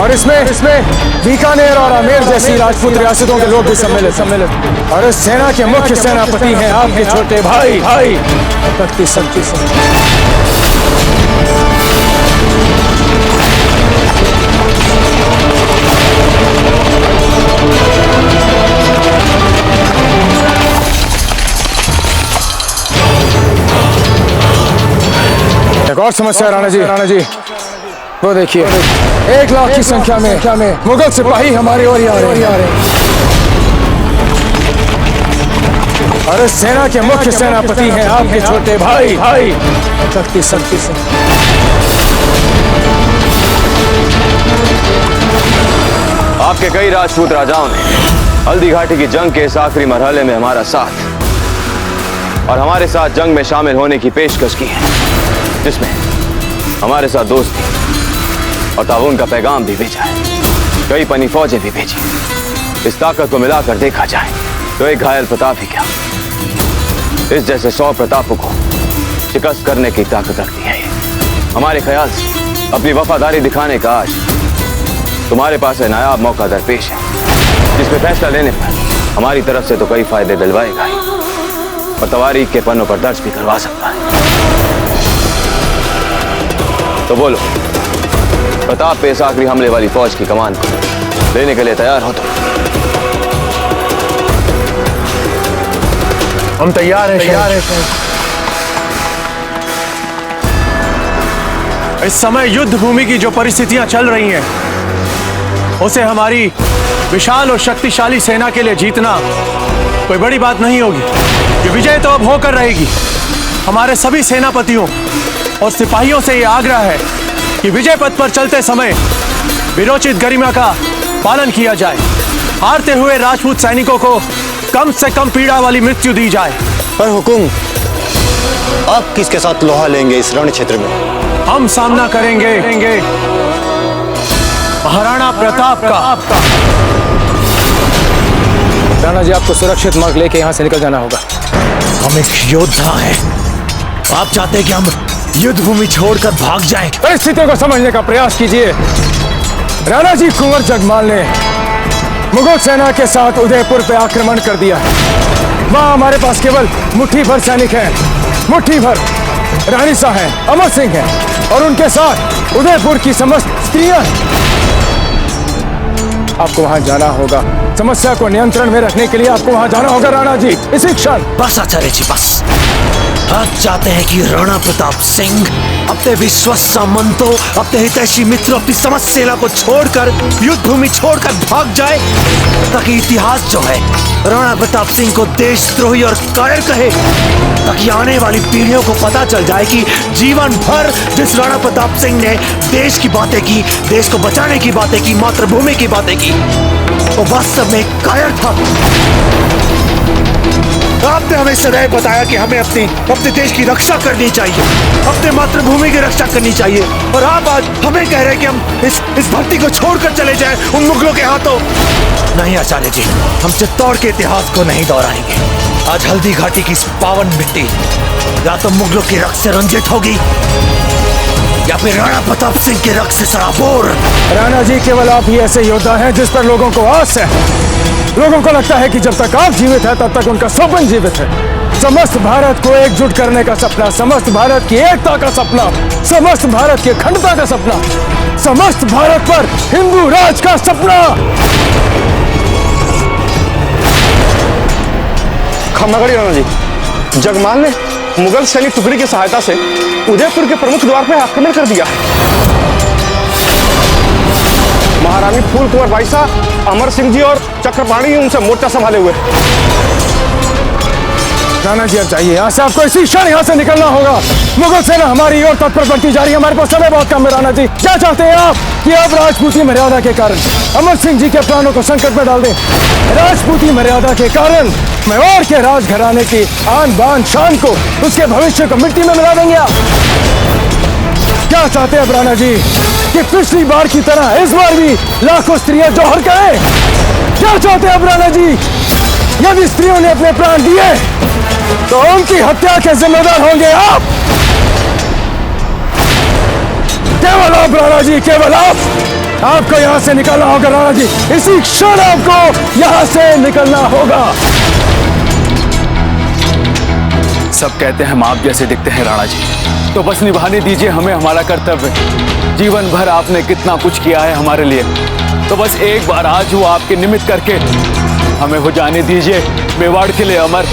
और इसमें बीकानेर और आमेर जैसी राजपूत रियासतों के लोग भी सम्मिलित। और इस सेना के मुख्य सेनापति हैं आपके छोटे भाई तख्ती शक्ति सिंह। एक और समस्या राणा जी, वो देखिए 1 लाख की संख्या में मुगल सिपाही हमारी ओर आ रहे हैं। और इस सेना के मुख्य सेनापति हैं आपके छोटे भाई तख्ती शक्ति सिंह। आपके कई राजपूत राजाओं ने हल्दी घाटी की जंग के इस आखिरी मरहले में हमारा साथ और हमारे साथ जंग में शामिल होने की पेशकश की है, जिसमें हमारे साथ दोस्ती और ताउन का पैगाम भी भेजा है। कई पनी फौजें भी भेजी। इस ताकत को मिलाकर देखा जाए तो एक घायल प्रताप ही क्या, इस जैसे 100 प्रतापों को शिकस्त करने की ताकत रखती है। हमारे ख्याल से अपनी वफादारी दिखाने का आज तुम्हारे पास एक नायाब मौका दरपेश है, जिसमें फैसला लेने पर हमारी तरफ से तो कई फायदे दिलवाएगा ही और तवारीख के पन्नों पर दर्ज भी करवा सकता है। तो बोलो, प्रताप पे इस आखिरी हमले वाली फौज की कमान को लेने के लिए तैयार हो तो? हम तैयार हैं। इस समय युद्ध भूमि की जो परिस्थितियां चल रही हैं, उसे हमारी विशाल और शक्तिशाली सेना के लिए जीतना कोई बड़ी बात नहीं होगी। ये विजय तो अब होकर रहेगी। हमारे सभी सेनापतियों और सिपाहियों से ये आग्रह है कि विजय पथ पर चलते समय विरोचित गरिमा का पालन किया जाए। हारते हुए राजपूत सैनिकों को कम से कम पीड़ा वाली मृत्यु दी जाए। पर हुकुम, आप किसके साथ लोहा लेंगे इस रण क्षेत्र में? हम सामना करेंगे महाराणा प्रताप का। राणा जी, आपको सुरक्षित मार्ग लेके यहाँ से निकल जाना होगा। हम एक योद्धा हैं। आप चाहते हैं कि हम युद्ध भूमि छोड़कर भाग जाएं? परिस्थितियों को समझने का प्रयास कीजिए। राणा जी, कुंवर जगमाल ने मुगल सेना के साथ उदयपुर पे आक्रमण कर दिया है। वहां हमारे पास केवल मुट्ठी भर सैनिक हैं, मुट्ठी भर। रानी शाह हैं, अमर सिंह हैं और उनके साथ उदयपुर की समस्त स्त्रियां हैं। आपको वहां जाना होगा। समस्या को नियंत्रण में रखने के लिए आपको वहां जाना होगा राणा जी, इसी क्षण। बस आचार्य जी, बस। आप चाहते हैं कि राणा प्रताप सिंह अपने विश्वस्त सामंतों, अपने हितैषी मित्रों, अपनी समस्त सेना को छोड़कर युद्ध भूमि छोड़कर भाग जाए, ताकि इतिहास जो है राणा प्रताप सिंह को देशद्रोही और कायर कहे, ताकि आने वाली पीढ़ियों को पता चल जाए कि जीवन भर जिस राणा प्रताप सिंह ने देश की बातें की, देश को बचाने की बातें की, मातृभूमि की बातें की, वो वास्तव में कायर था। आपने हमें सदैव बताया कि हमें अपने देश की रक्षा करनी चाहिए, अपने मातृभूमि की रक्षा करनी चाहिए, और आप आज हमें कह रहे हैं कि हम इस धरती को छोड़कर चले जाएं उन मुगलों के हाथों। नहीं आचार्य जी, हम चित्तौड़ के इतिहास को नहीं दोहराएंगे। आज हल्दी घाटी की इस पावन मिट्टी या तो मुगलों की रक्त से रंजित होगी या फिर राणा प्रताप सिंह के रक्त से सराबोर। राणा जी, केवल आप ही ऐसे योद्धा हैं जिस पर लोगों को आस है। लोगों को लगता है कि जब तक आप जीवित हैं तब तक उनका स्वप्न जीवित है। समस्त भारत को एकजुट करने का सपना, समस्त भारत की एकता का सपना, समस्त भारत की अखंडता का सपना, समस्त भारत पर हिंदू राज का सपना। खम्मागढ़ी राणा जी, जगमाल ने मुगल सैनिक टुकड़ी की सहायता से उदयपुर के प्रमुख द्वार पर आक्रमण कर दिया। महारानी फूल कुंवर बाईसा, अमर सिंह जी और चक्रपाणी उनसे मोर्चा संभाले हुए। राणा जी, अब जाइए यहाँ से। आपको इसी क्षण यहाँ से निकलना होगा। मुगल सेना हमारी ओर तत्पर बढ़ती जा रही है। हमारे पास समय बहुत कम है। राणा जी, क्या चाहते हैं आप कि आप राजपूती मर्यादा के कारण अमर सिंह जी के प्राणों को संकट में डाल दें? राजपूती मर्यादा के कारण मेवाड़ के राजघराने की आन बान शान को, उसके भविष्य को मिट्टी में मिला देंगे आप? क्या चाहते हैं अब राणा जी कि पिछली बार की तरह इस बार भी लाखों स्त्रियां जौहर करें? क्या चाहते हैं अब राणा जी? यदि स्त्रियों ने अपने प्राण दिए तो उनकी हत्या के जिम्मेदार होंगे आप, केवल आप राणा जी, केवल आप। आपको यहां से निकलना होगा राणा जी, इसी क्षण आपको यहां से निकलना होगा। सब कहते हैं हम आप जैसे दिखते हैं राणा जी, तो बस निभाने दीजिए हमें हमारा कर्तव्य। जीवन भर आपने कितना कुछ किया है हमारे लिए, तो बस एक बार आज वो आपके निमित्त करके हमें हो जाने दीजिए मेवाड़ के लिए अमर।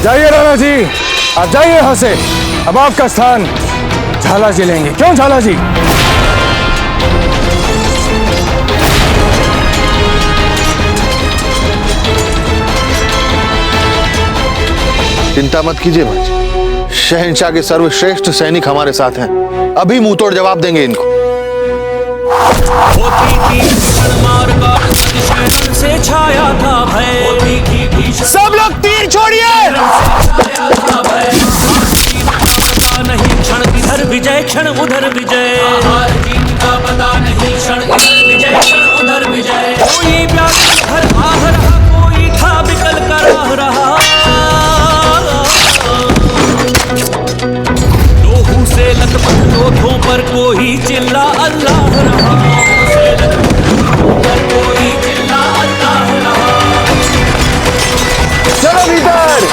जाइए राणा जी, आप जाइए यहां से। अब आपका स्थान झाला जी लेंगे। क्यों झाला जी? चिंता मत कीजिए भाई, शहंशाह के सर्वश्रेष्ठ सैनिक हमारे साथ हैं। अभी मुंह तोड़ जवाब देंगे इनको। से छाया था भय, सब लोग तीर छोड़िए। नहीं क्षण इधर विजय, क्षण उधर विजय, हार जीत का पता नहीं, क्षण इधर विजय, क्षण उधर विजय। कोई व्याकुल घर आह रहा, कोई था विकल कर आह रहा, लोहू से लथपथ लोथों पर कोई चिल्ला अल्लाह रहा, से लथपथ पर कोई चिल्ला अल्लाह रहा। चलो भीतर।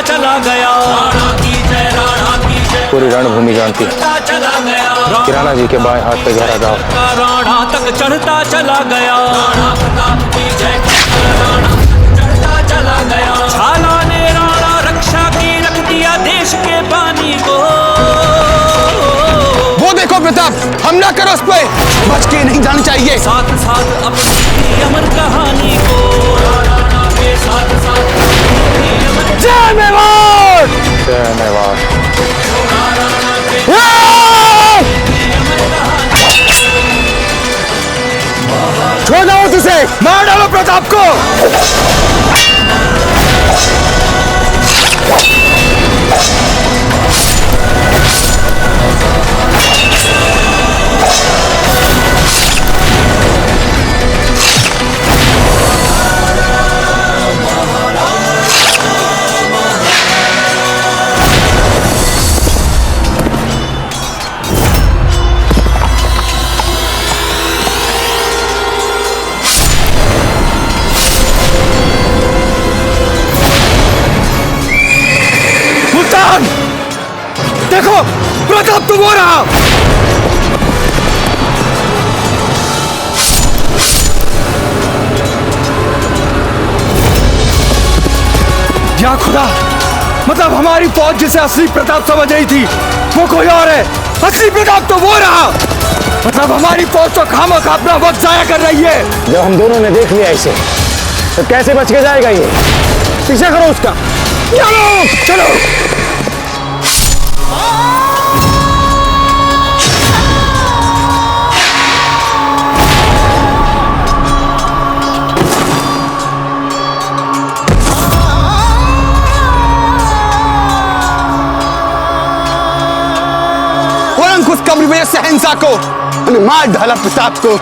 चला गया। राणा की जय, राणा की जय। पूरी रणभूमि जानती है चला गया। कि राणा जी के बाएं हाथ पे गहरा गांव है। राणा तक चढ़ता चला गया। राणा प्रताप की जय, राणा चढ़ता चला गया। झाला ने राणा रक्षा की रख दिया देश के पानी को। वो देखो प्रताप, हमला करो उस पे, बच के नहीं जाना चाहिए। साथ साथ अपनी अमर कहानी को। राणा के साथ साथ जय मेवाड़, जय मेवाड़। छोड़ दो तुझे, मार डालो प्रताप को। देखो प्रताप तो वो रहा। या खुदा, मतलब हमारी फौज जिसे असली प्रताप समझ रही थी वो कोई और है। असली प्रताप तो वो रहा। मतलब हमारी फौज तो खामखा अपना वक्त जाया कर रही है। जब हम दोनों ने देख लिया इसे तो कैसे बच के जाएगा ये? पीछे करो उसका। चलो चलो। उस कब्र में शहंशाह को उन्हें मार डाला प्रताप को।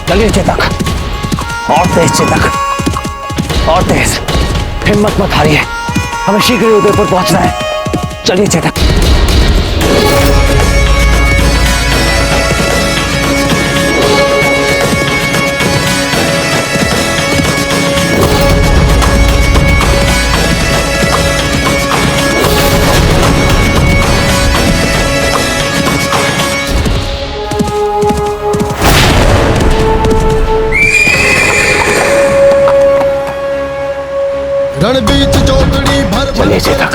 चलिए चेतक, और तेज चेतक, और तेज। हिम्मत मत हारिए, हमें शीघ्र ही उदयपुर पहुंचना है। चलिए चेतक। चलिए चेतक,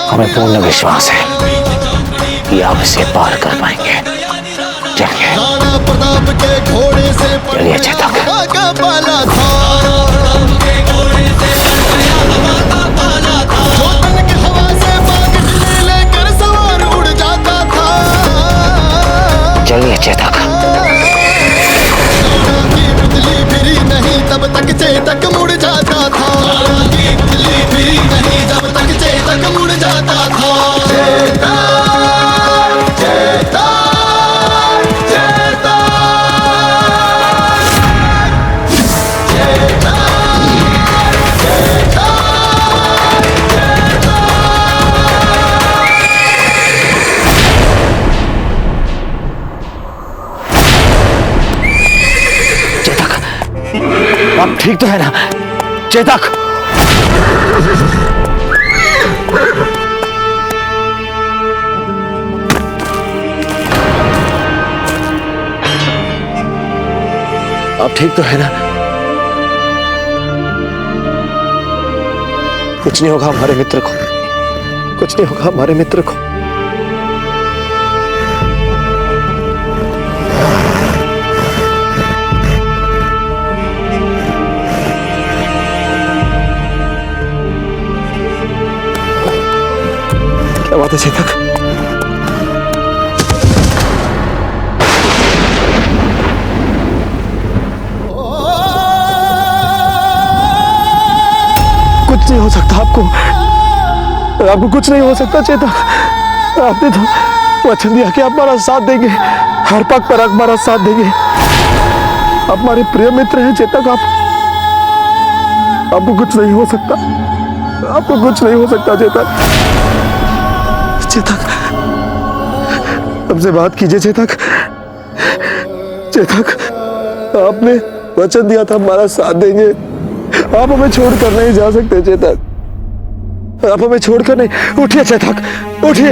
हमें पूर्ण विश्वास है कि आप इसे पार कर पाएंगे। चलिए चलिए चेतक। चलिए चेतक। नहीं तब तक चेतक मुड़ जाता था। नहीं जब तक चेतक मुड़ जाता था। चेतक चेतक आप ठीक तो है ना चेतक? आप ठीक तो है ना? कुछ नहीं होगा हमारे मित्र को, कुछ नहीं होगा हमारे मित्र को। क्या बात है चेतक? कुछ नहीं हो सकता आपको कुछ नहीं हो सकता चेतक। आपने तो वचन दिया कि आप हमारा साथ देंगे, हर पग पर हमारा साथ देंगे। आप हमारे प्रिय मित्र हैं चेतक। आपको कुछ नहीं हो सकता, आपको कुछ नहीं हो सकता चेतक। चेतक हमसे बात कीजिए चेतक। चेतक आपने वचन दिया था हमारा साथ देंगे, आप हमें छोड़कर नहीं जा सकते चेतक। आप हमें छोड़कर नहीं। उठिए चेतक, उठिए,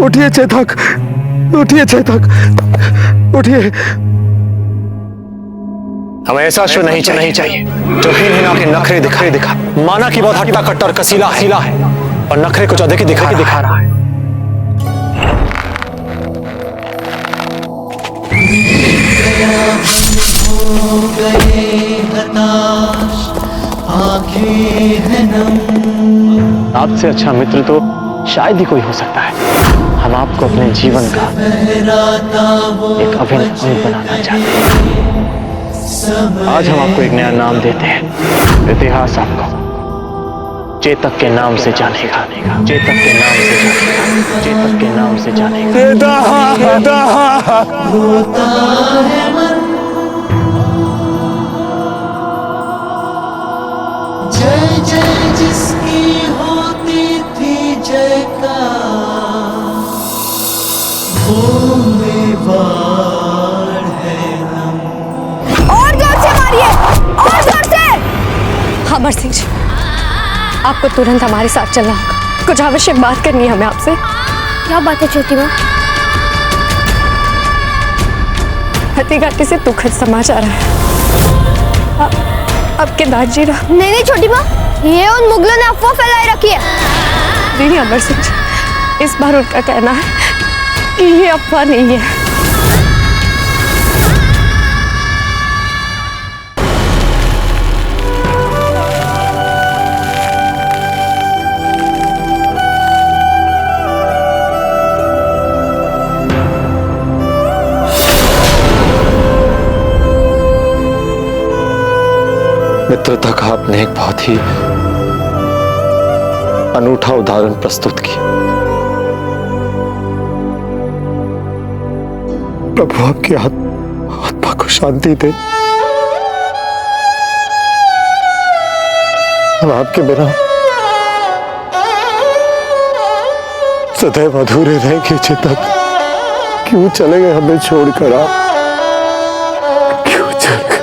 उठिए चेतक, उठिए चेतक, उठिए। हमें ऐसा अश्व नहीं चाहिए जो हीन के नखरे दिखा माना कि बहुत हट्टा कट्टा और कसीला है और नखरे कुछ अधिक दिखा रहा है। आपसे अच्छा मित्र तो शायद ही कोई हो सकता है। हम आपको अपने जीवन का एक अभिन्न अंग बनाना चाहते हैं। आज हम आपको एक नया नाम देते हैं। इतिहास आपको चेतक के नाम से जानेगा, चेतक के नाम से जानेगा, चेतक के नाम से जानेगा। जय जय जिसकी होती थी जयकार, वो मेवाड़ है नम। और जोर से मारिए, और जोर से। अमर सिंह जी, आपको तुरंत हमारे साथ चलना होगा। कुछ आवश्यक बात करनी है हमें आपसे। क्या बात है छोटी माँ? हत्तीघाटी से दुखद समाचार है। आपके दादाजी नहीं छोटी माँ, ये उन मुगलों ने अफवाह फैलाई रखी है। नहीं अमर सिंह जी, इस बार उनका कहना है कि ये अफवाह नहीं है। मित्रता का आपने एक बहुत ही अनूठा उदाहरण प्रस्तुत किया। प्रभु आपकी आत्मा को शांति दे। हम आपके बिना सदैव अधूरे रहेंगे चेतक। क्यों चले गए हमें छोड़कर आप? क्यों चले गए?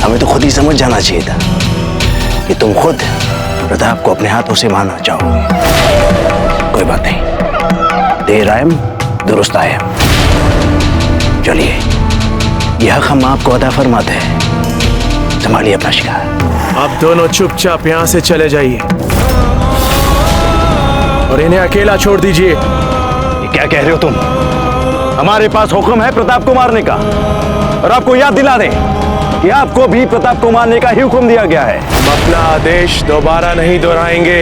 हमें तो खुद ही समझ जाना चाहिए था कि तुम खुद प्रताप को अपने हाथों से मारना चाहोगे। कोई बात नहीं, देर आयम दुरुस्त आयम। चलिए, यह हम आपको अदा फरमाते हैं। संभालिए अपना शिकार। आप दोनों चुपचाप यहाँ से चले जाइए और इन्हें अकेला छोड़ दीजिए। ये क्या कह रहे हो तुम? हमारे पास हुक्म है प्रताप को मारने का, और आपको याद दिला दें कि आपको भी प्रताप को मारने का ही हुक्म दिया गया है। हम अपना आदेश दोबारा नहीं दोहराएंगे।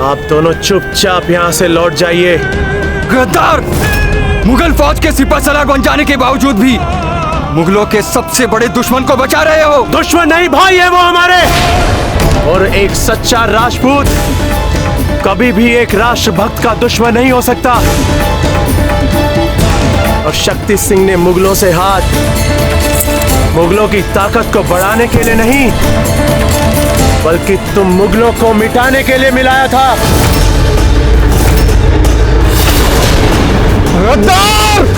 आप दोनों चुपचाप यहाँ से लौट जाइए। गद्दार! मुगल फौज के सिपहसालार बन जाने के बावजूद भी मुगलों के सबसे बड़े दुश्मन को बचा रहे हो। दुश्मन नहीं, भाई है वो हमारे। और एक सच्चा राजपूत कभी भी एक राष्ट्रभक्त का दुश्मन नहीं हो सकता। और शक्ति सिंह ने मुगलों से हाथ मुगलों की ताकत को बढ़ाने के लिए नहीं, बल्कि तुम मुगलों को मिटाने के लिए मिलाया था। गद्दार!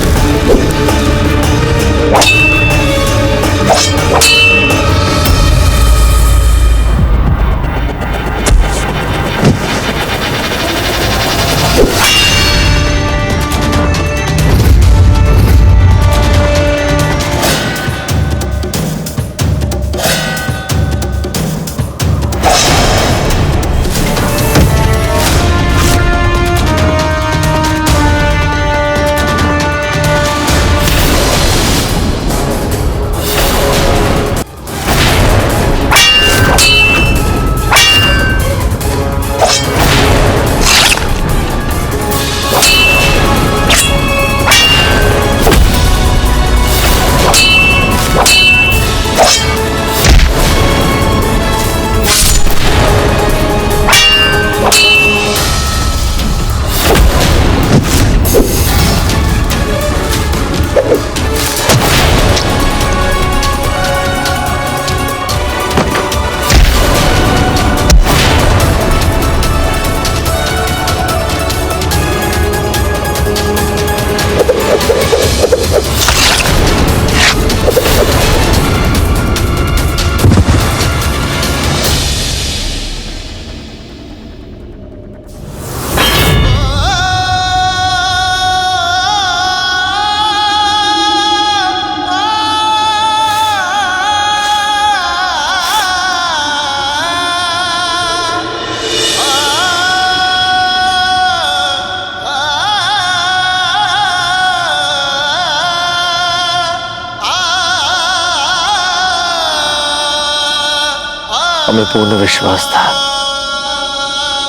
हमें पूर्ण विश्वास था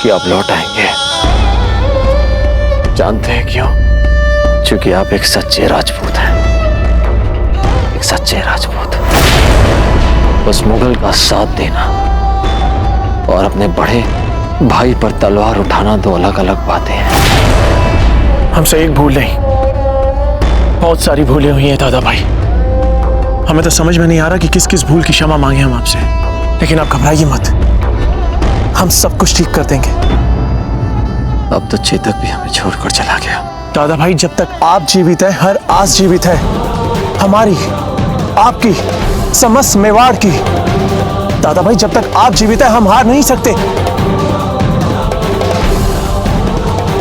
कि आप लौट आएंगे। जानते हैं क्यों? क्योंकि आप एक सच्चे राजपूत हैं, एक सच्चे राजपूत। उस मुगल का साथ देना और अपने बड़े भाई पर तलवार उठाना दो अलग अलग बातें हैं। हमसे एक भूल नहीं, बहुत सारी भूलें हुई हैं दादा भाई। हमें तो समझ में नहीं आ रहा कि किस किस भूल की क्षमा मांगे हम आपसे, लेकिन आप घबराइए मत, हम सब कुछ ठीक कर देंगे। अब तो चेतक भी हमें छोड़कर चला गया। दादा भाई, जब तक आप जीवित हैं, हर आस जीवित है, हमारी, आपकी, समस्त मेवाड़ की। दादा भाई, जब तक आप जीवित हैं, हम हार नहीं सकते।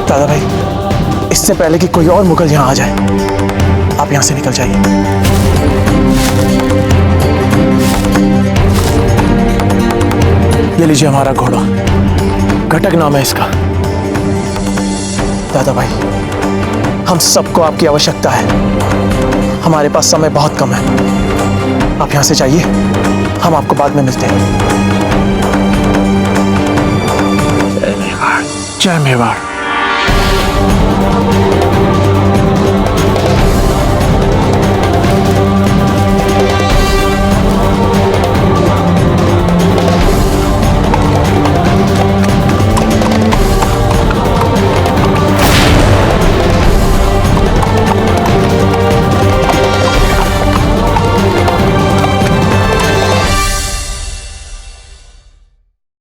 दादा भाई, इससे पहले कि कोई और मुगल यहां आ जाए, आप यहां से निकल जाइए। ये लीजिए हमारा घोड़ा, घटक नाम है इसका। दादा भाई, हम सबको आपकी आवश्यकता है, हमारे पास समय बहुत कम है। आप यहां से जाइए, हम आपको बाद में मिलते हैं। जय मेवाड़। जय मेवाड़।